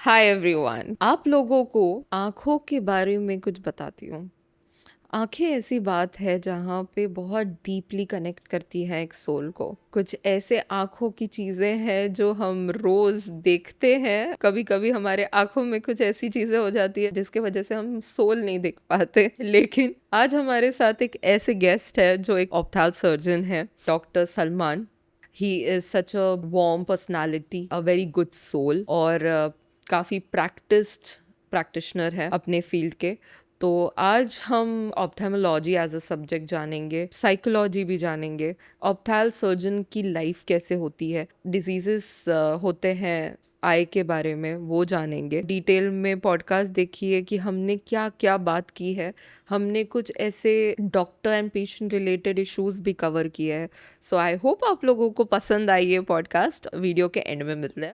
Hi everyone. आप लोगों को आँखों के बारे में कुछ बताती हूँ। आँखें ऐसी बात है जहाँ पे बहुत डीपली कनेक्ट करती है एक सोल को। कुछ ऐसे आँखों की चीज़ें हैं जो हम रोज़ देखते हैं। कभी कभी हमारे आँखों में कुछ ऐसी चीज़ें हो जाती है जिसके वजह से हम सोल नहीं देख पाते। लेकिन आज हमारे साथ एक ऐसे गेस्ट है जो एक ऑप्थाल सर्जन है, doctor Salman. He is such a warm personality, a very good soul, और काफ़ी प्रैक्टिशनर है अपने फील्ड के। तो आज हम ऑप्थेमोलॉजी एज अ सब्जेक्ट जानेंगे, साइकोलॉजी भी जानेंगे, ऑप्थाल सर्जन की लाइफ कैसे होती है, डिजीजेस होते हैं आई के बारे में वो जानेंगे। डिटेल में पॉडकास्ट देखिए कि हमने क्या क्या बात की है। हमने कुछ ऐसे doctor and patient related issues भी कवर किए हैं। सो आई होप आप लोगों को पसंद आई ये पॉडकास्ट। वीडियो के एंड में मिलते हैं।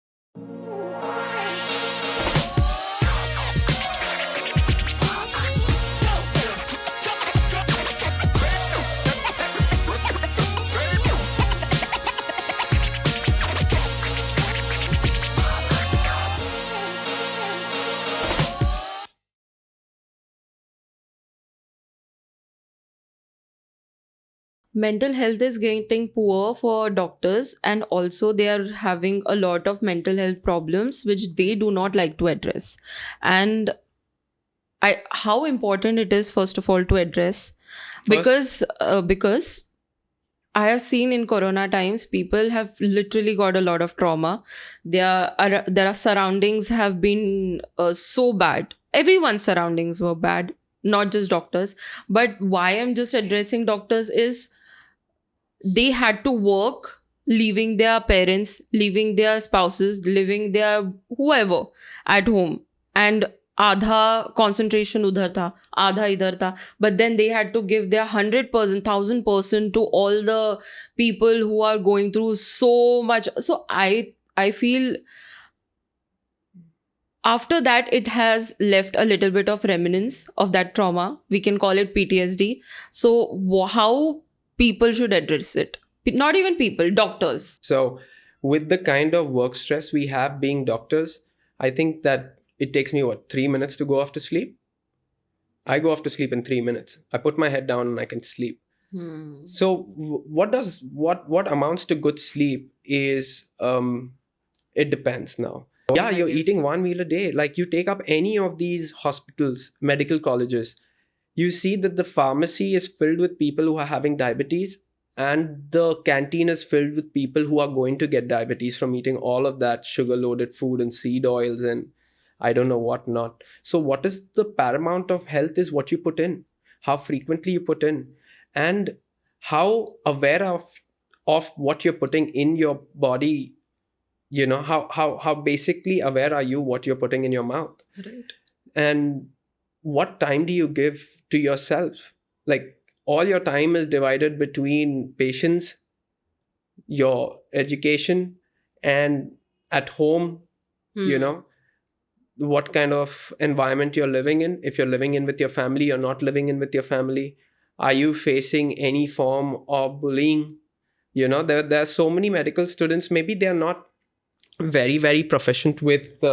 Mental health is getting poor for doctors, and also they are having a lot of mental health problems which they do not like to address. And how important it is, first of all, to address, because I have seen in Corona times, people have literally got a lot of trauma. Their surroundings have been so bad. Everyone's surroundings were bad, not just doctors. But why I'm just addressing doctors is they had to work, leaving their parents, leaving their spouses, leaving their whoever at home, and आधा concentration उधर था, आधा इधर था. But then they had to give their 100%, 1000% to all the people who are going through so much. So I feel after that it has left a little bit of remnants of that trauma. We can call it PTSD. So how people should address it? Not even people, doctors. So, with the kind of work stress we have being doctors, I think that it takes me 3 minutes to go off to sleep. I go off to sleep in 3 minutes. I put my head down and I can sleep. So, what amounts to good sleep is it depends now. Yeah, you're eating one meal a day. Like you take up any of these hospitals, medical colleges, you see that the pharmacy is filled with people who are having diabetes, and the canteen is filled with people who are going to get diabetes from eating all of that sugar loaded food and seed oils and I don't know what not. So what is the paramount of health is what you put in, how frequently you put in, and how aware of what you're putting in your body. You know, how basically aware are you what you're putting in your mouth. Right. And what time do you give to yourself? Like all your time is divided between patients, your education, and at home. You know, what kind of environment you're living in. If you're living in with your family, you're not living in with your family. Are you facing any form of bullying? You know, there are so many medical students, maybe they're not very proficient with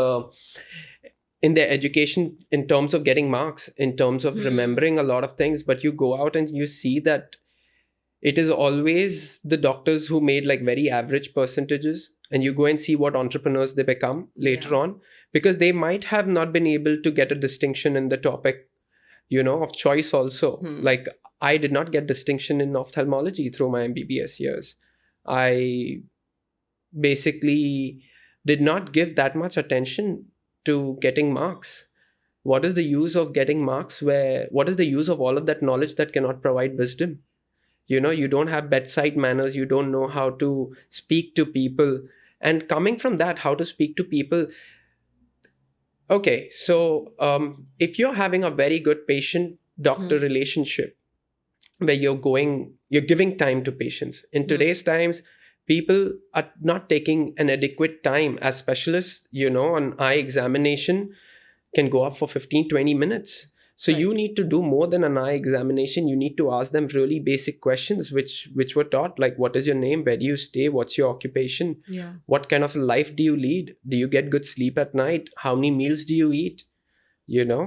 in their education in terms of getting marks, in terms of remembering a lot of things, but you go out and you see that it is always the doctors who made like very average percentages, and you go and see what entrepreneurs they become later on, because they might have not been able to get a distinction in the topic, you know, of choice also. Like I did not get distinction in ophthalmology through my MBBS years. I basically did not give that much attention to getting marks. What is the use of getting marks where what is the use of all of that knowledge that cannot provide wisdom? You know, you don't have bedside manners, you don't know how to speak to people. And coming from that, how to speak to people. Okay, so if you're having a very good patient doctor relationship where you're giving time to patients in today's times, people are not taking an adequate time. As specialists, you know, an eye examination can go up for 15-20 minutes. So Right. you need to do more than an eye examination. You need to ask them really basic questions which were taught, like what is your name, where do you stay, what's your occupation, Yeah. what kind of a life do you lead, do you get good sleep at night, how many meals do you eat, you know,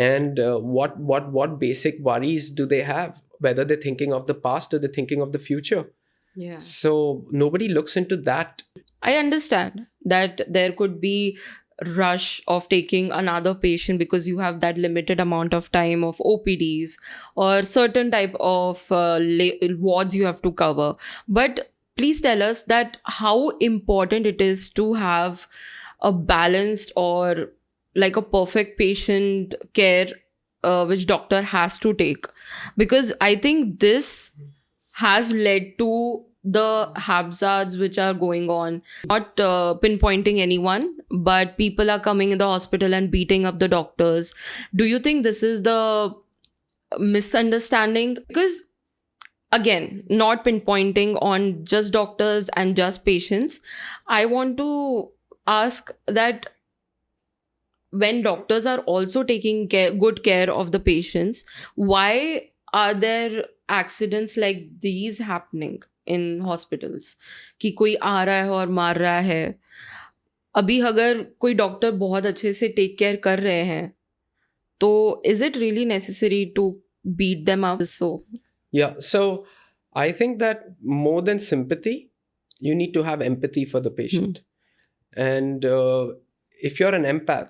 and what basic worries do they have, whether they're thinking of the past or they're thinking of the future. Yeah. So nobody looks into that. I understand that there could be rush of taking another patient because you have that limited amount of time of OPDs or certain type of wards you have to cover. But please tell us that how important it is to have a balanced or like a perfect patient care which doctor has to take, because I think this has led to the hazards which are going on. Not pinpointing anyone, but people are coming in the hospital and beating up the doctors. Do you think this is the misunderstanding? Because again, not pinpointing on just doctors and just patients, I want to ask that when doctors are also taking good care of the patients, why are there accidents like these happening in hospitals? कि कोई आ रहा है और मार रहा है. अभी अगर कोई डॉक्टर बहुत अच्छे से टेक केयर कर रहे हैं, तो is it really necessary to beat them up? So Yeah, so I think that more than sympathy, you need to have empathy for the patient. And if you're an empath,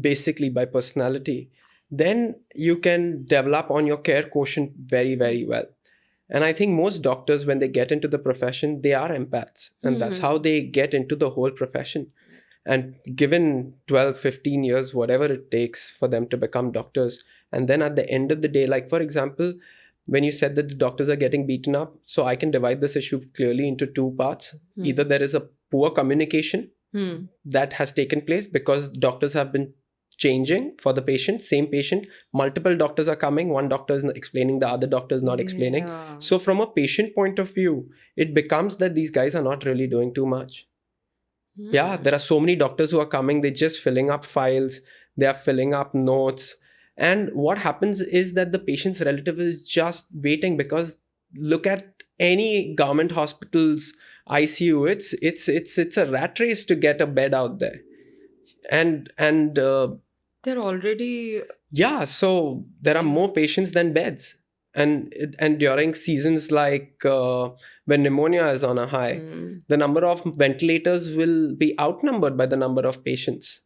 basically by personality, then you can develop on your care quotient very, very well. And I think most doctors, when they get into the profession, they are empaths. And that's how they get into the whole profession. And given 12, 15 years, whatever it takes for them to become doctors. And then at the end of the day, like for example, when you said that the doctors are getting beaten up, so I can divide this issue clearly into two parts. Either there is a poor communication that has taken place because doctors have been changing for the patient, same patient, multiple doctors are coming, one doctor is explaining, the other doctor is not explaining. Yeah. So from a patient point of view, it becomes that these guys are not really doing too much. Yeah, there are so many doctors who are coming, they're just filling up files, they are filling up notes. And what happens is that the patient's relative is just waiting, because look at any government hospital's ICU, it's a rat race to get a bed out there. And they're already yeah, so there are more patients than beds. And during seasons like when pneumonia is on a high, the number of ventilators will be outnumbered by the number of patients.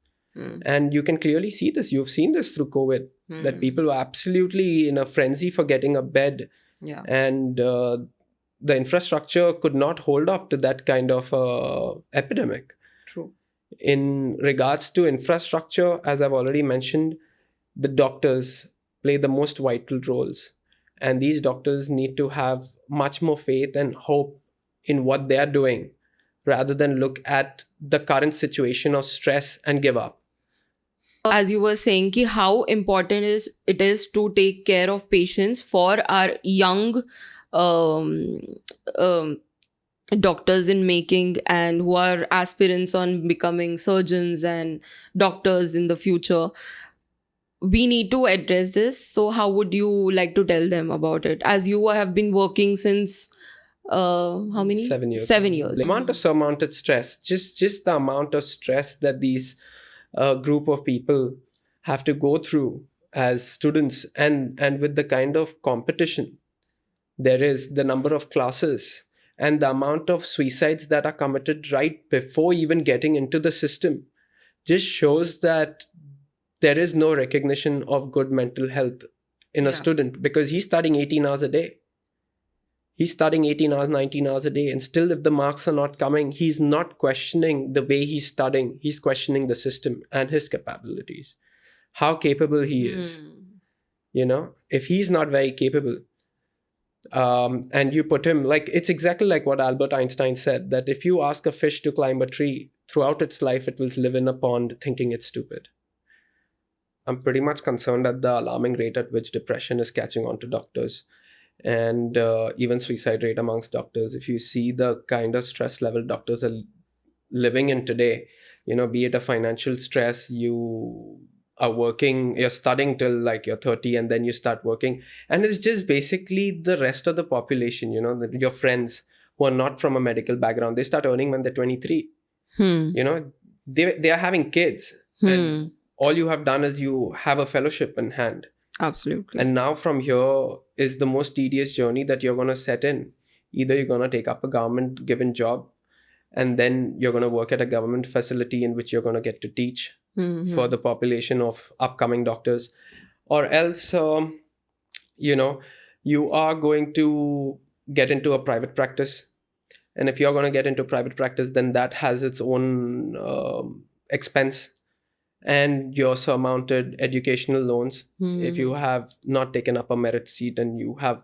And you can clearly see this. You've seen this through COVID, that people were absolutely in a frenzy for getting a bed. Yeah. And the infrastructure could not hold up to that kind of epidemic. True. In regards to infrastructure, as I've already mentioned, the doctors play the most vital roles. And these doctors need to have much more faith and hope in what they are doing, rather than look at the current situation of stress and give up. As you were saying, ki how important it is to take care of patients for our young um, um, doctors in making, and who are aspirants on becoming surgeons and doctors in the future. We need to address this. So how would you like to tell them about it, as you have been working since how many 7 years. 7 years? The amount of surmounted stress, just the amount of stress that these group of people have to go through as students, and with the kind of competition there is, the number of classes, and the amount of suicides that are committed right before even getting into the system, just shows that there is no recognition of good mental health in a student, because he's studying 18 hours a day. He's studying 18 hours, 19 hours a day, and still if the marks are not coming, he's not questioning the way he's studying. He's questioning the system and his capabilities, how capable he is. You know, if he's not very capable, and you put him, like, it's exactly like what Albert Einstein said, that if you ask a fish to climb a tree, throughout its life it will live in a pond thinking it's stupid. I'm pretty much concerned at the alarming rate at which depression is catching on to doctors, and even suicide rate amongst doctors. If you see the kind of stress level doctors are living in today, you know, be it a financial stress, you are working, you're studying till like you're 30, and then you start working. And it's just basically the rest of the population, your friends who are not from a medical background, they start earning when they're 23. Hmm. They are having kids, and Hmm. all you have done is you have a fellowship in hand. Absolutely. And now from here is the most tedious journey that you're going to set in. Either you're going to take up a government given job, and then you're going to work at a government facility in which you're going to get to teach Hmm. for the population of upcoming doctors, or else you know you are going to get into a private practice. And if you're going to get into private practice, then that has its own expense, and your surmounted educational loans if you Hmm. have not taken up a merit seat and you have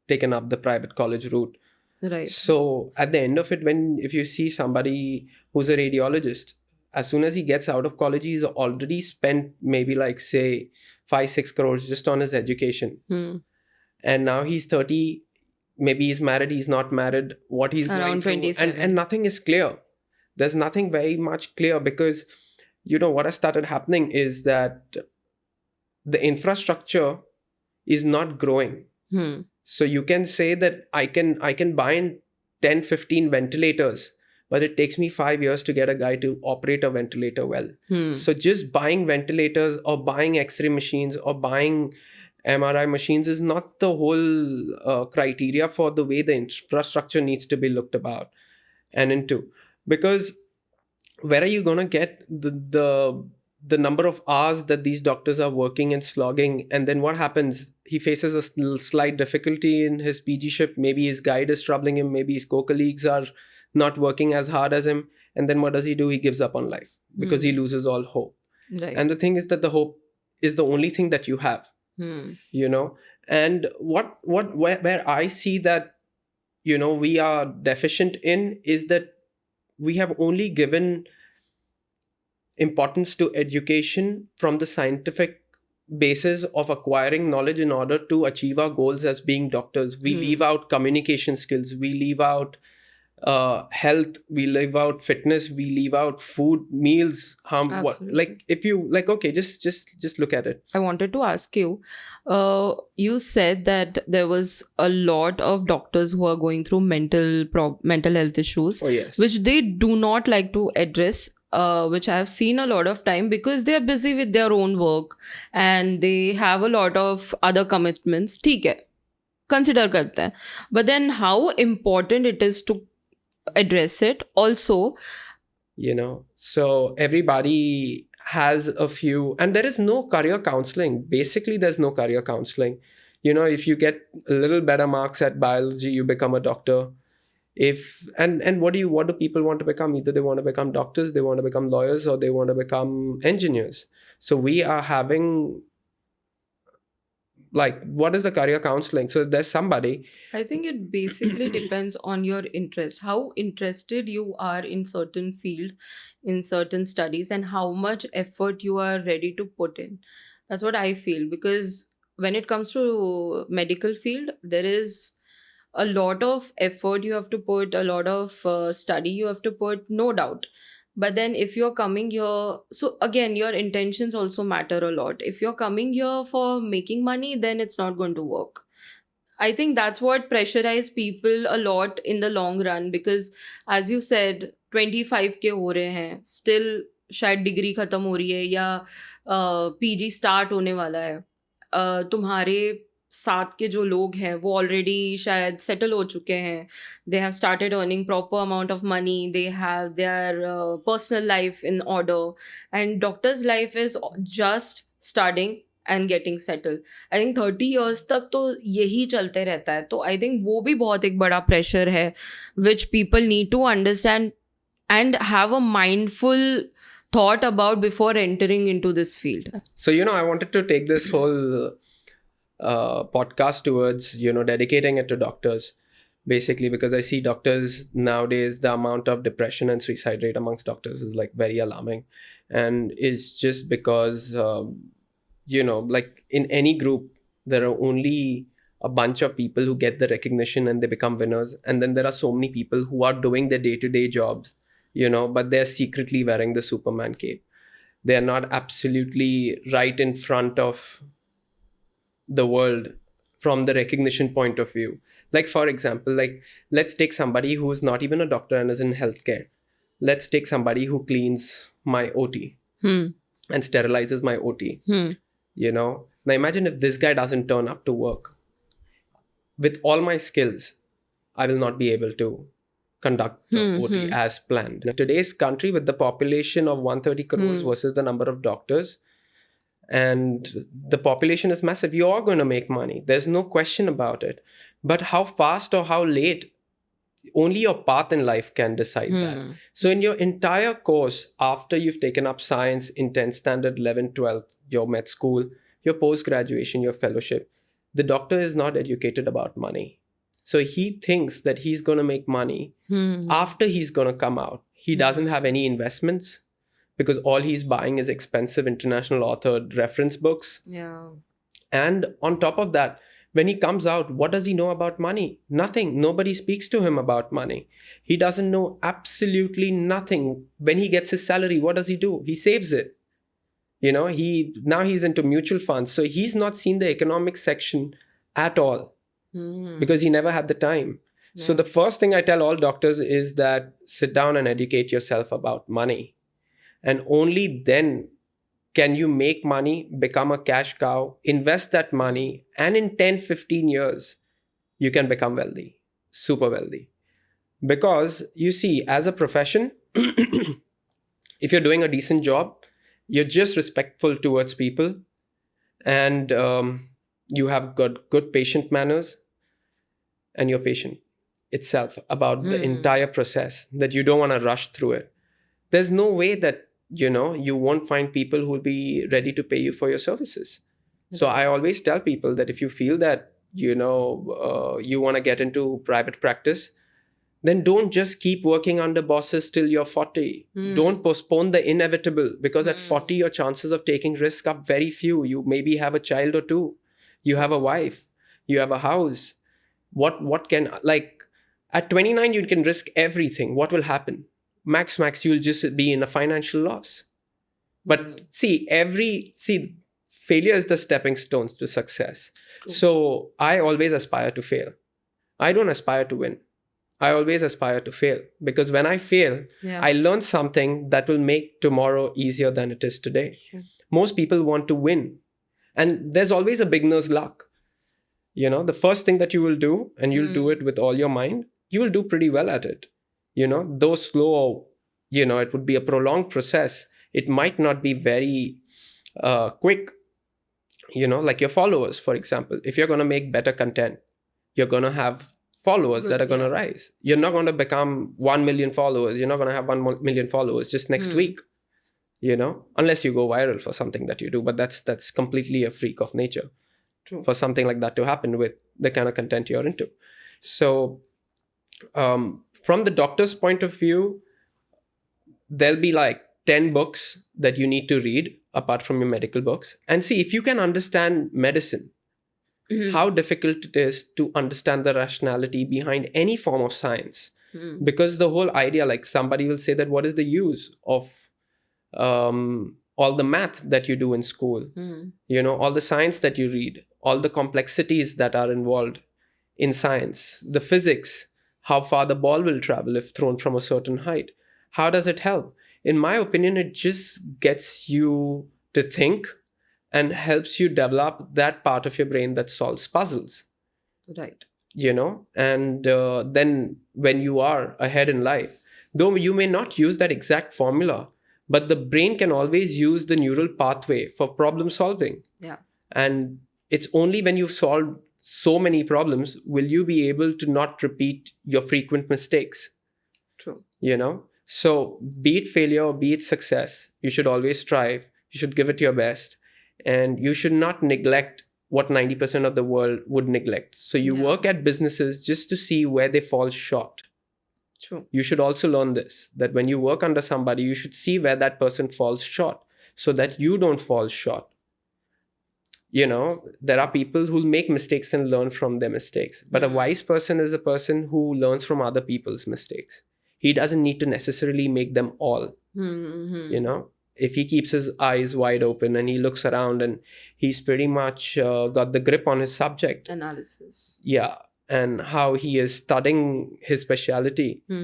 taken up the private college route. Right. So at the end of it, when if you see somebody who's a radiologist, as soon as he gets out of college, he's already spent maybe like say 5-6 crores just on his education. Hmm. And now he's 30, maybe he's married, he's not married, what he's going Around through, and 27. nothing is clear. There's nothing very much clear, because what has started happening is that the infrastructure is not growing. Hmm. So you can say that I can buy in 10-15 ventilators, but it takes me 5 years to get a guy to operate a ventilator well. Hmm. So just buying ventilators or buying x-ray machines or buying MRI machines is not the whole criteria for the way the infrastructure needs to be looked about and into. Because where are you going to get the number of hours that these doctors are working and slogging? And then what happens? He faces a slight difficulty in his PG ship. Maybe his guide is troubling him, maybe his co-colleagues are not working as hard as him, and then what does he do? He gives up on life because he Hmm. loses all hope. Right. And the thing is that the hope is the only thing that you have. Hmm. you know and where I see that we are deficient in is that we have only given importance to education from the scientific basis of acquiring knowledge in order to achieve our goals as being doctors. We leave Hmm. out communication skills, we leave out health, we leave out fitness, we leave out food, meals, what, Absolutely. like, if you like, okay, just look at it. I wanted to ask you, you said that there was a lot of doctors who are going through mental health issues, Oh yes. which they do not like to address, which I have seen a lot of time because they are busy with their own work and they have a lot of other commitments. ठीक है, consider करते हैं. But then how important it is to address it also. So everybody has a few, and there is no career counseling. Basically, there's no career counseling. If you get a little better marks at biology, you become a doctor. If and what do people want to become? Either they want to become doctors, they want to become lawyers, or they want to become engineers. So we are having, like, what is the career counseling? So there's somebody. I think it basically depends on your interest, how interested you are in certain field, in certain studies, and how much effort you are ready to put in. That's what I feel, because when it comes to medical field, there is a lot of effort you have to put, a lot of study you have to put, no doubt. But then if you're coming here, so again, your intentions also matter a lot. If you're coming here for making money, then it's not going to work. I think that's what pressurize people a lot in the long run, because as you said 25 के हो रहे हैं, still शायद degree खत्म हो रही है या पीजी स्टार्ट होने वाला है. तुम्हारे साथ के जो लोग हैं वो ऑलरेडी शायद सेटल हो चुके हैं, they have started earning proper amount of money, they have their personal life in order, and doctors life is just starting and getting settle. I think 30 years तक तो यही चलते रहता है. तो आई थिंक वो भी बहुत एक बड़ा प्रेशर है which people need to understand and have a mindful thought about before entering into this field. So I wanted to take this whole podcast towards dedicating it to doctors, basically, because I see doctors nowadays, the amount of depression and suicide rate amongst doctors is like very alarming. And it's just because like in any group there are only a bunch of people who get the recognition and they become winners, and then there are so many people who are doing their day-to-day jobs, but they're secretly wearing the Superman cape. They are not absolutely right in front of the world from the recognition point of view. Like, for example, like, let's take somebody who's not even a doctor and is in healthcare. Let's take somebody who cleans my OT Hmm. and sterilizes my OT. Hmm. Now imagine if this guy doesn't turn up to work. With all my skills, I will not be able to conduct the Hmm. OT Hmm. as planned. In today's country, with the population of 130 crores Hmm. versus the number of doctors, and the population is massive, you are going to make money. There's no question about it. But how fast or how late, only your path in life can decide that. Hmm. So in your entire course, after you've taken up science in 10th standard, 11th, 12th, your med school, your post graduation, your fellowship, the doctor is not educated about money. So he thinks that he's going to make money Hmm. after he's going to come out. He doesn't have any investments because all he's buying is expensive international authored reference books. Yeah. And on top of that, when he comes out, what does he know about money? Nothing. Nobody speaks to him about money. He doesn't know absolutely nothing. When he gets his salary, what does he do? He saves it. He's into mutual funds. So he's not seen the economic section at all Hmm. because he never had the time. So Yeah. the first thing I tell all doctors is that sit down and educate yourself about money. And only then can you make money, become a cash cow, invest that money, and in 10, 15 years, you can become wealthy, super wealthy. Because you see, as a profession, if you're doing a decent job, you're just respectful towards people, and you have good patient manners, and you're patient itself about the Hmm. entire process, that you don't want to rush through it. There's no way that you won't find people who will be ready to pay you for your services. So Right. I always tell people that if you feel that you want to get into private practice, then don't just keep working under bosses till you're 40. Hmm. Don't postpone the inevitable, because at Hmm. 40 your chances of taking risk are very few. You maybe have a child or two, you have True. a wife, you have a house. What can, like, at 29 you can risk everything. What will happen? Max you'll just be in a financial loss. Hmm. But see, failure is the stepping stones to success. True. So I always aspire to fail. I don't aspire to win. I always aspire to fail, because when I fail, Yeah. I learn something that will make tomorrow easier than it is today. True. Most people want to win, and there's always a beginner's luck. The first thing that you will do, and you'll do Hmm. it with all your mind, you will do pretty well at it. Though slow, or it would be a prolonged process. It might not be very quick. Like your followers, for example. If you're going to make better content, you're going to have followers that Good. are going to Yeah. rise. You're not going to become 1 million followers. You're not going to have 1 million followers just next Hmm. week, unless you go viral for something that you do. But that's completely a freak of nature True. for something like that to happen with the kind of content you're into. So from the doctor's point of view, there'll be like 10 books that you need to read apart from your medical books, and see if you can understand medicine, Hmm. how difficult it is to understand the rationality behind any form of science. Hmm. Because the whole idea, like, somebody will say that what is the use of all the math that you do in school, Hmm. all the science that you read, all the complexities that are involved in science, the physics, how far the ball will travel if thrown from a certain height. How does it help? In my opinion, it just gets you to think and helps you develop that part of your brain that solves puzzles. Right. And then when you are ahead in life, though you may not use that exact formula, but the brain can always use the neural pathway for problem solving. Yeah. And it's only when you've solved so many problems will you be able to not repeat your frequent mistakes. True. So be it failure or be it success, you should always strive, you should give it your best, and you should not neglect what 90% of the world would neglect. So you Yeah. work at businesses just to see where they fall short. True. You should also learn this, that when you work under somebody, you should see where that person falls short so that you don't fall short. There are people who'll make mistakes and learn from their mistakes, but a wise person is a person who learns from other people's mistakes. He doesn't need to necessarily make them all. Hmm. you know if he keeps his eyes wide open and he looks around and he's pretty much got the grip on his subject. Analysis. Yeah. And how he is studying his specialty, he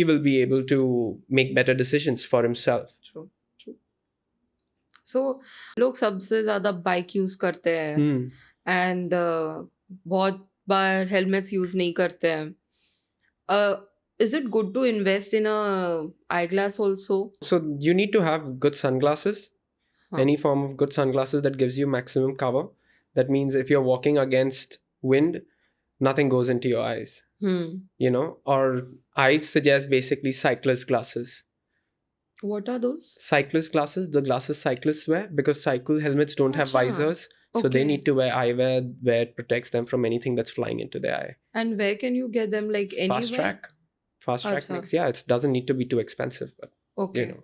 will be able to make better decisions for himself. True. So लोग सबसे ज्यादा bike use करते हैं and बहुत बार helmets use नहीं करते हैं. Is it good to invest in a eyeglass also? So you need to have good sunglasses, any form of good sunglasses that gives you maximum cover. That means if you're walking against wind, nothing goes into your eyes. Or I suggest basically cyclist glasses. What are those? Cyclist glasses, the glasses cyclists wear, because cycle helmets don't have visors. So they need to wear eyewear where it protects them from anything that's flying into their eye. And where can you get them? Like anywhere? Fast track makes, it doesn't need to be too expensive, but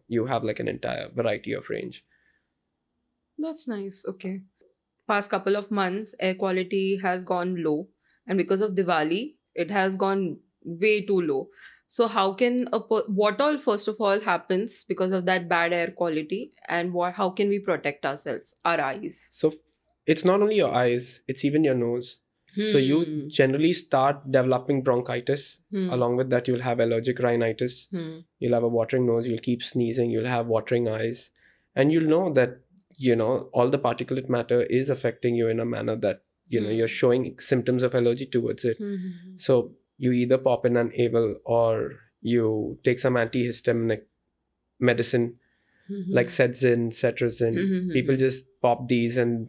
you have like an entire variety of range. That's nice. Okay. Past couple of months, air quality has gone low, and because of Diwali, it has gone way too low. So how can what all first of all happens because of that bad air quality, and how can we protect ourselves, our eyes? So it's not only your eyes, it's even your nose. So you generally start developing bronchitis. Along with that, you'll have allergic rhinitis. You'll have a watering nose. You'll keep sneezing. You'll have watering eyes. And you'll know that, all the particulate matter is affecting you in a manner that, you're showing symptoms of allergy towards it. So you either pop in an Avel or you take some antihistaminic medicine like Cetirizine, Cetirizine. People just pop these and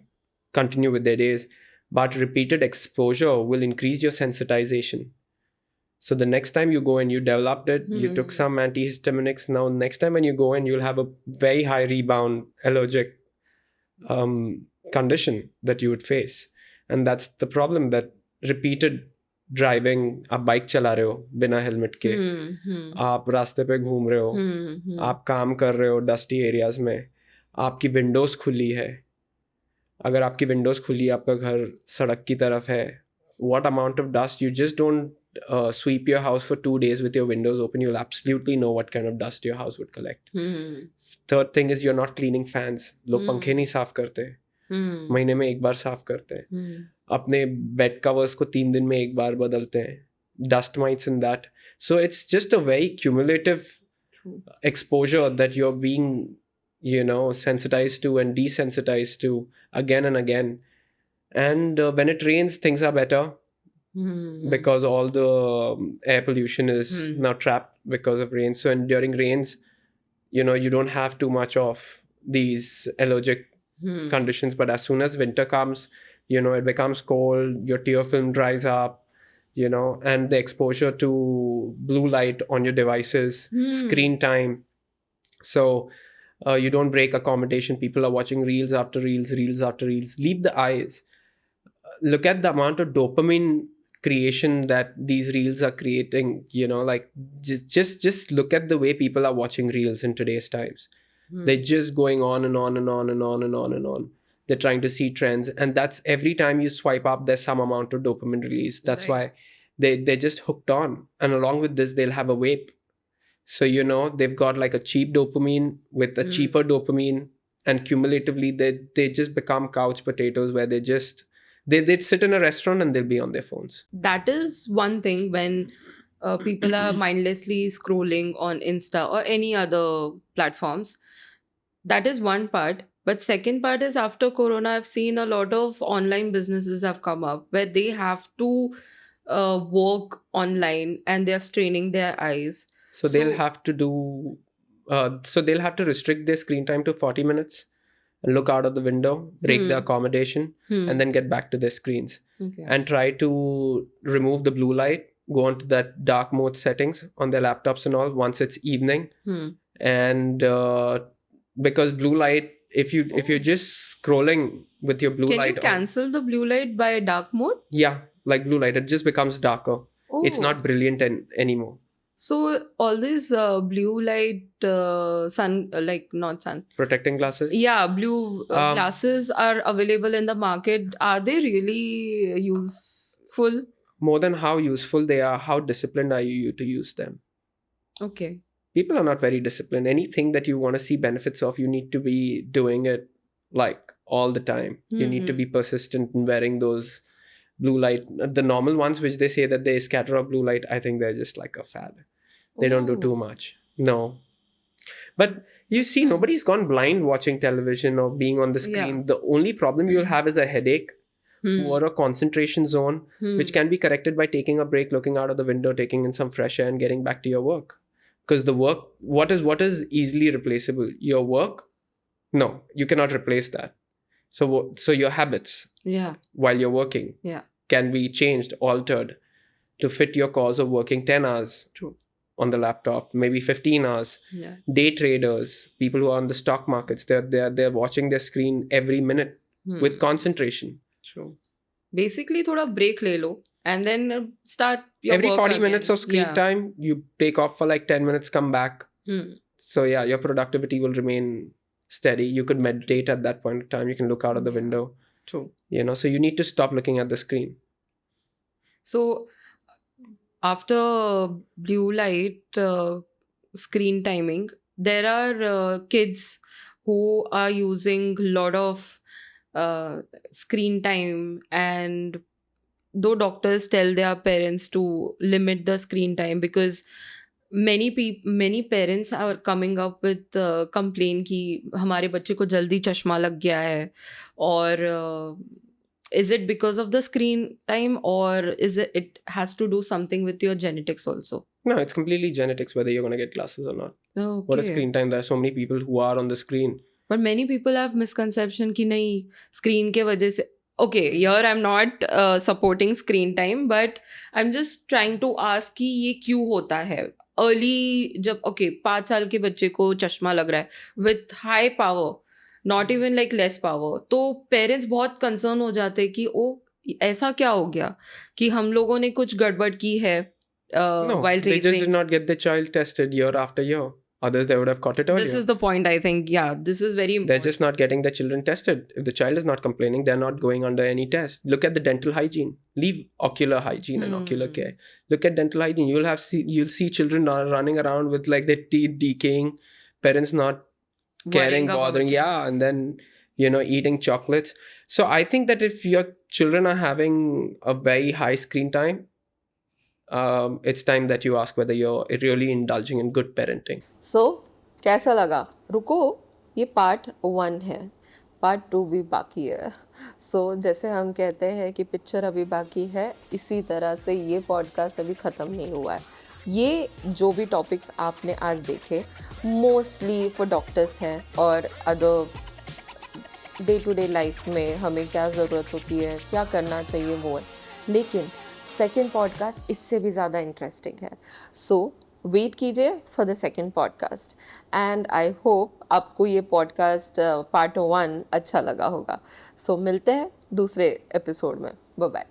continue with their days. But repeated exposure will increase your sensitization. So the next time you go and you developed it, you took some antihistaminics. Now, next time when you go and you'll have a very high rebound allergic condition that you would face. And that's the problem, that repeated driving, आप bike चला रहे हो बिना helmet के, आप रास्ते पे घूम रहे हो, आप काम कर रहे हो डस्टी एरियाज में, आपकी विंडोज खुली है. अगर आपकी विंडोज खुली है, आपका घर सड़क की तरफ है, what amount of dust, you just don't sweep your house for 2 days with your windows open, you'll absolutely know what kind of dust your house would collect. Third thing is you're not cleaning fans. लोग पंखे नहीं साफ करते, महीने में एक बार साफ करते हैं. अपने बेड कवर्स को 3 दिन में एक बार बदलते हैं. Dust mites and that. So it's just a very cumulative exposure that you're being, sensitized to and desensitized to again and again. And when it rains, things are better because all the air pollution is now trapped because of rain. So during rains, you don't have too much of these allergic conditions. But as soon as winter comes, it becomes cold, your tear film dries up, and the exposure to blue light on your devices, screen time. So you don't break accommodation. People are watching reels after reels, reels after reels. Leave the eyes. Look at the amount of dopamine creation that these reels are creating. Like just look at the way people are watching reels in today's times. They're just going on and on and on and on and on and on. They're trying to see trends, and that's every time you swipe up, there's some amount of dopamine release. That's why they're just hooked on. And along with this, they'll have a vape. So they've got like a cheap dopamine with a cheaper dopamine, and cumulatively they just become couch potatoes, where they'd sit in a restaurant and they'll be on their phones. That is one thing, when people are mindlessly scrolling on Insta or any other platforms. That is one part. But second part is, after Corona, I've seen a lot of online businesses have come up where they have to work online and they're straining their eyes. So they'll have to do, they'll have to restrict their screen time to 40 minutes and look out of the window, break the accommodation, and then get back to their screens. And try to remove the blue light, go onto that dark mode settings on their laptops and all once it's evening. And because blue light, if you're just scrolling with your blue light, can you cancel the blue light by dark mode? Yeah, like blue light, it just becomes darker. It's not brilliant anymore. So all these blue light sun, not sun protecting glasses, blue glasses are available in the market. Are they really useful? More than how useful they are, how disciplined are you to use them? Okay. People are not very disciplined. Anything that you want to see benefits of, you need to be doing it like all the time. You need to be persistent in wearing those blue light, the normal ones which they say that they scatter off blue light. I think they're just like a fad. They don't do too much. No. But you see, nobody's gone blind watching television or being on the screen. The only problem you'll have is a headache or a concentration zone, which can be corrected by taking a break, looking out of the window, taking in some fresh air, and getting back to your work. Because the work, what is easily replaceable? Your work? No, you cannot replace that. So your habits, while you're working, can be changed, altered to fit your cause of working 10 hours on the laptop, maybe 15 hours. Day traders, people who are on the stock markets, they're watching their screen every minute with concentration. True. Basically, thoda break le lo and then start your Every work 40 again. minutes of screen time, you take off for like 10 minutes, come back. So yeah, your productivity will remain steady. You could meditate at that point in time. You can look out of the window. True. So you need to stop looking at the screen. So after blue light screen timing, there are kids who are using a lot of screen time, and though doctors tell their parents to limit the screen time, because many parents are coming up with complaint कि हमारे बच्चे को जल्दी चश्मा लग गया है, और is it because of the screen time, or is it has to do something with your genetics also? No, it's completely genetics whether you're going to get glasses or not. Okay. What is screen time? There are so many people who are on the screen. But many people have misconception कि नहीं screen के वजह से. Okay, here I'm not supporting screen time, but I'm just trying to ask कि ये क्यों होता है. Early जब 5 साल के बच्चे को चश्मा लग रहा है with high power, not even like less power, तो पेरेंट्स बहुत कंसर्न हो जाते हैं कि ऐसा क्या हो गया कि हम लोगों ने कुछ गड़बड़ की है No, while they just racing. did not get the child tested year after year. Others, they would have caught it earlier. This is the point, I think. Yeah, this is very important. They're just not getting the children tested. If the child is not complaining, they're not going under any test. Look at the dental hygiene. Leave ocular hygiene and ocular care. Look at dental hygiene. You'll see children running around with like their teeth decaying, parents not caring, bothering. Yeah, and then eating chocolates. So I think that if your children are having a very high screen time, it's time that you ask whether you're really indulging in good parenting. So, कैसा लगा? रुको, ये part 1 है, part 2 भी बाकी है. So, जैसे हम कहते हैं कि पिक्चर अभी बाकी है, इसी तरह से ये पॉडकास्ट अभी ख़त्म नहीं हुआ है. ये जो भी टॉपिक्स आपने आज देखे, मोस्टली फॉर डॉक्टर्स हैं और other day to day life में हमें क्या ज़रूरत होती है, क्या करना चाहिए वो है. लेकिन सेकेंड पॉडकास्ट इससे भी ज़्यादा इंटरेस्टिंग है. सो वेट कीजिए for the second podcast, and I hope आपको ये पॉडकास्ट पार्ट 1 अच्छा लगा होगा. सो मिलते हैं दूसरे एपिसोड में. Bye bye.